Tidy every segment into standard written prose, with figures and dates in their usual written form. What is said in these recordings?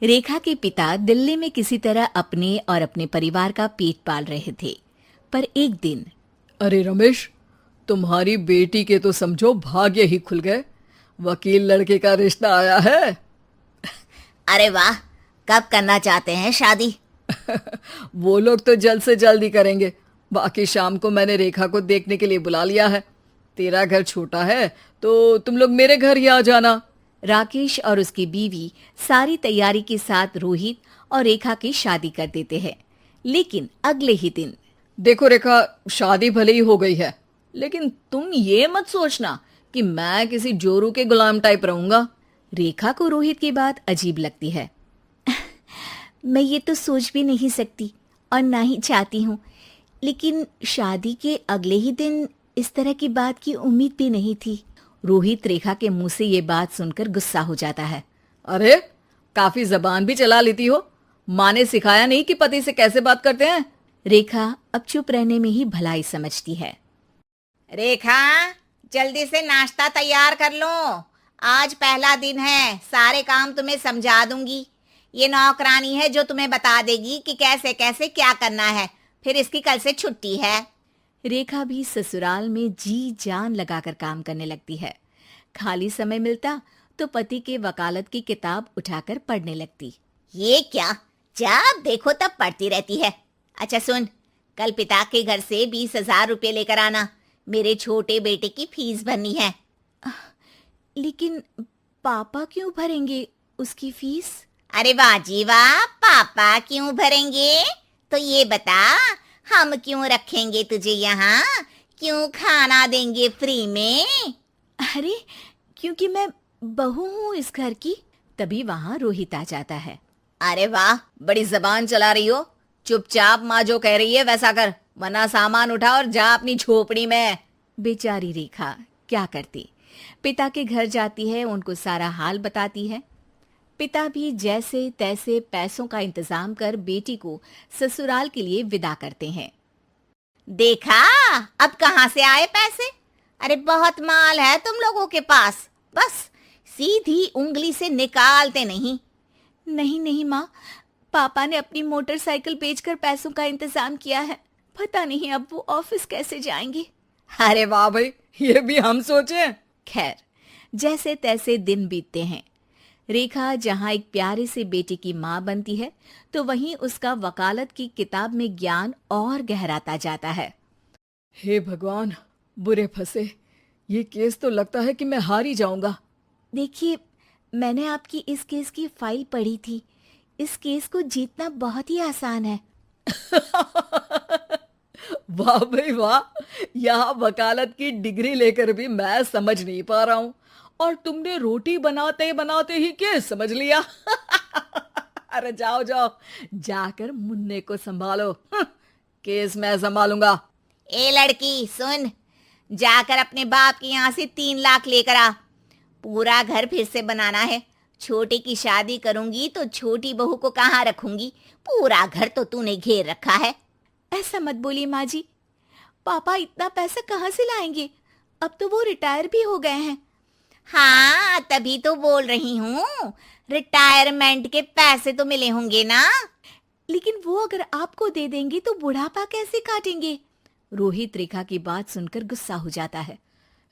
रेखा के पिता दिल्ली में किसी तरह अपने और अपने परिवार का पेट पाल रहे थे। पर एक दिन, अरे रमेश, तुम्हारी बेटी के तो समझो भाग्य ही खुल गए। वकील लड़के का रिश्ता आया है। अरे वाह, कब करना चाहते हैं शादी? वो लोग तो जल्द से जल्द ही करेंगे। बाकी शाम को मैंने रेखा को देखने के लिए बुला लिया है। तेरा घर छोटा है तो तुम लोग मेरे घर ही आ जाना। राकेश और उसकी बीवी सारी तैयारी के साथ रोहित और रेखा की शादी कर देते हैं। लेकिन अगले ही दिन, देखो रेखा, शादी भले ही हो गई है, लेकिन तुम ये मत सोचना कि मैं किसी जोरू के गुलाम टाइप रहूंगा। रेखा को रोहित की बात अजीब लगती है। मैं ये तो सोच भी नहीं सकती और ना ही चाहती हूँ, लेकिन शादी के अगले ही दिन इस तरह की बात की उम्मीद भी नहीं थी। रोहित रेखा के मुंह से ये बात सुनकर गुस्सा हो जाता है। अरे, काफी जबान भी चला लेती हो। माँ ने सिखाया नहीं कि पति से कैसे बात करते हैं? रेखा अब चुप रहने में ही भलाई समझती है। रेखा, जल्दी से नाश्ता तैयार कर लो। आज पहला दिन है, सारे काम तुम्हें समझा दूंगी। ये नौकरानी है जो तुम्हें बता देगी कि कैसे कैसे क्या करना है। फिर इसकी कल से छुट्टी है। रेखा भी ससुराल में जी जान लगाकर काम करने लगती है। खाली समय मिलता तो पति के वकालत की किताब उठाकर पढ़ने लगती। ये क्या, जब देखो तब पढ़ती रहती है। अच्छा सुन, कल पिता के घर से 20,000 रुपये लेकर आना। मेरे छोटे बेटे की फीस भरनी है। लेकिन पापा क्यों भरेंगे उसकी फीस? अरे वाह जी वाह, पापा क्यों भरेंगे? तो ये बता, हम क्यों रखेंगे तुझे यहाँ? क्यों खाना देंगे फ्री में? अरे, क्योंकि मैं बहू हूँ इस घर की। तभी वहाँ रोहित आ जाता है। अरे वाह, बड़ी जबान चला रही हो। चुपचाप माँ जो कह रही है वैसा कर, वरना सामान उठा और जा अपनी झोपड़ी में। बेचारी रेखा क्या करती, पिता के घर जाती है, उनको सारा हाल बताती है। पिता भी जैसे तैसे पैसों का इंतजाम कर बेटी को ससुराल के लिए विदा करते हैं। देखा, अब कहाँ से आए पैसे? अरे बहुत माल है तुम लोगों के पास, बस सीधी उंगली से निकालते नहीं। नहीं नहीं माँ, पापा ने अपनी मोटरसाइकिल बेचकर पैसों का इंतजाम किया है। पता नहीं अब वो ऑफिस कैसे जाएंगे। अरे वाह भाई, ये भी हम सोचे। खैर, जैसे तैसे दिन बीतते हैं। रेखा जहाँ एक प्यारे से बेटे की माँ बनती है, तो वहीं उसका वकालत की किताब में ज्ञान और गहराता जाता है। हे भगवान, बुरे फंसे। ये केस तो लगता है कि मैं हार ही जाऊंगा। देखिए, मैंने आपकी इस केस की फाइल पढ़ी थी। इस केस को जीतना बहुत ही आसान है। वाह भाई वाह, यहाँ वकालत की डिग्री लेकर भी मैं समझ नहीं पा रहा हूँ, और तुमने रोटी बनाते बनाते ही केस समझ लिया। अरे जाओ जाओ, जाकर मुन्ने को संभालो। केस मैं संभालूंगा। ए लड़की सुन, जाकर अपने बाप के यहाँ से 3 लाख लेकर आ। पूरा घर फिर से बनाना है। छोटे की शादी करूंगी तो छोटी बहू को कहाँ रखूंगी? पूरा घर तो तूने घेर रखा है। ऐसा मत बोलिए माँ जी, पापा इतना पैसा कहाँ से लाएंगे? अब तो वो रिटायर भी हो गए हैं। हाँ, तभी तो बोल रही हूँ, रिटायरमेंट के पैसे तो मिले होंगे ना। लेकिन वो अगर आपको दे देंगे तो बुढ़ापा कैसे काटेंगे? रोहित रेखा की बात सुनकर गुस्सा हो जाता है।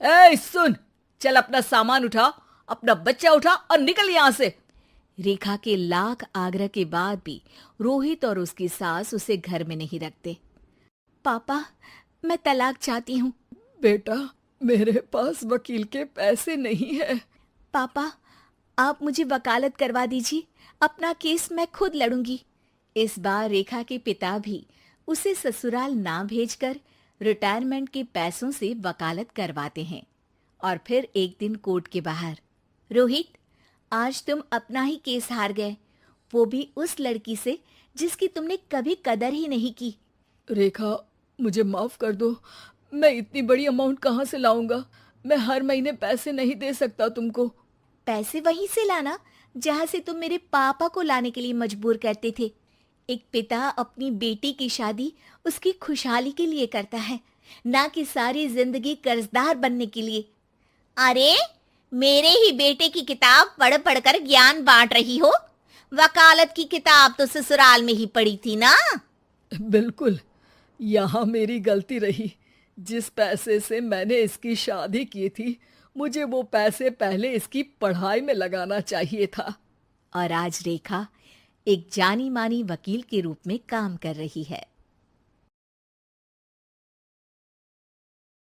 ए सुन, चल अपना सामान उठा, अपना बच्चा उठा और निकल यहाँ से। रेखा के लाख आग्रह के बाद भी रोहित और उसकी सास उसे घर में नहीं रखते। पापा, मैं तलाक चाहती हूँ। बेटा, मेरे पास वकील के पैसे नहीं है। पापा, आप मुझे वकालत करवा दीजिए, अपना केस मैं खुद लड़ूंगी। इस बार रेखा के पिता भी उसे ससुराल ना भेजकर रिटायरमेंट के पैसों से वकालत करवाते हैं। और फिर एक दिन कोर्ट के बाहर, रोहित, आज तुम अपना ही केस हार गए, वो भी उस लड़की से जिसकी तुमने कभी कदर ही नहीं की। रेखा, मुझे माफ कर दो। मैं इतनी बड़ी अमाउंट कहाँ से लाऊंगा? मैं हर महीने पैसे नहीं दे सकता तुमको। पैसे वहीं से लाना जहाँ से तुम मेरे पापा को लाने के लिए मजबूर करते थे। एक पिता अपनी बेटी की शादी उसकी खुशहाली के लिए करता है, ना कि सारी जिंदगी कर्जदार बनने के लिए। अरे, मेरे ही बेटे की किताब पढ़ पढ़ कर ज्ञान बांट रही हो। वकालत की किताब तो ससुराल में ही पड़ी थी ना। बिल्कुल, यहाँ मेरी गलती रही। जिस पैसे से मैंने इसकी शादी की थी, मुझे वो पैसे पहले इसकी पढ़ाई में लगाना चाहिए था। और आज रेखा एक जानी मानी वकील के रूप में काम कर रही है।